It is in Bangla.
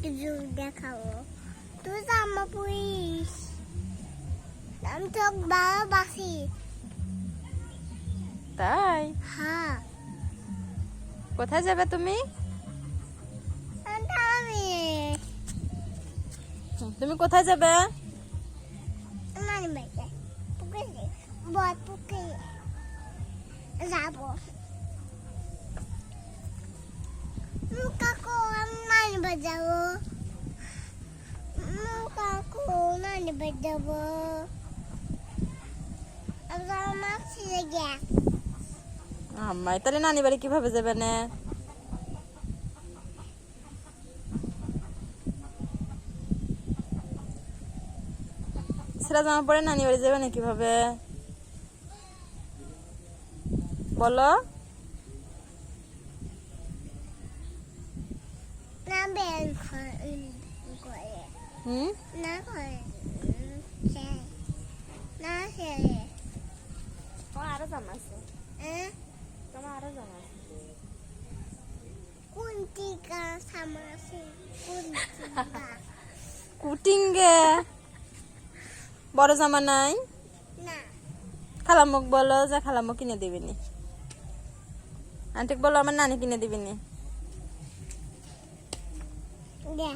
কিছু দেখাবো তুই জামা পরিস আমি তো ভালোবাসি তাই হ্যাঁ কোথায় যাবে তুমি? আমি তুমি কোথায় যাবে? নানি বাড়িতে পুকুরে বড় পুকুরে যাবো কাকু আমি নানি বাড়ি যাবো কাকু নানি বাড়ি যাবো আমার ছেলে গিয়া আম্মাই তাহলে নানি বাড়ি কিভাবে যাবে না? ছেঁড়া জামা পরে নানি বাড়ি যাবে না কিভাবে বলো? না বের করে না করে না ছেলে তোমার আরো জামা আছে হ্যাঁ তোমার আরো জামা আছে কোন টিকা সামাসি কোন টিকা কুটিঙ্গে বড় জামা নাই? না খালামুক বলো যে খালামুক কিনে দিবিনি আন্টিক বলো আমার নানি কিনে দিবিনি দে